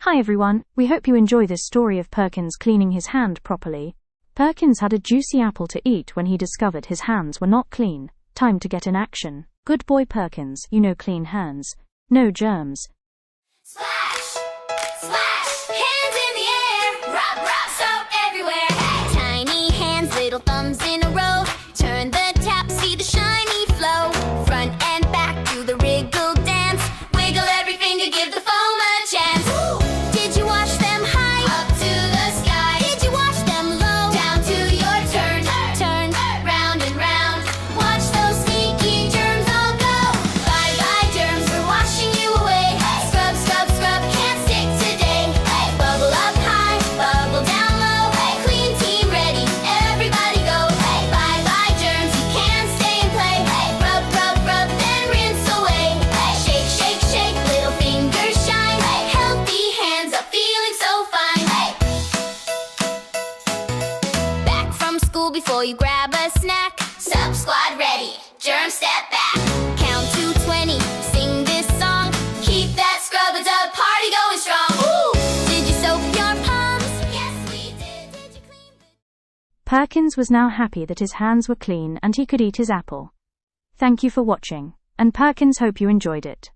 Hi everyone, we hope you enjoy this story of Perkins cleaning his hand properly. Perkins had a juicy apple to eat when he discovered his hands were not clean. Time to get in action. Good boy Perkins, clean hands. No germs. Splash! Splash! Hands in the air! Rub, rub, soap everywhere! Hey! Tiny hands, little thumbs in a row. Turn the tap, see the shiny flow. Front and back, do the wriggle dance. Wiggle every finger, give the foam a chance. Woo! Did you wash them high? Up to the sky. Did you wash them low? Down to your turn. Turn, round and round. Watch those sneaky germs all go. Bye bye germs, we're washing you away. Scrub, scrub, scrub, can't stick today. Bubble up high, bubble down low. Clean team ready, everybody go. Bye bye germs, you can't stay and play. Rub, rub, rub, then rinse away. Shake, shake, shake, little fingers shine. Healthy hands are feeling so fine. Back from school before you grab a snack. Sub squad ready, germ step back. Count to 20, sing this song. Keep that scrub-a-dub party going strong. Ooh, did you soap your palms? Yes, we did. Did you clean the... Perkins was now happy that his hands were clean and he could eat his apple. Thank you for watching, and Perkins hope you enjoyed it.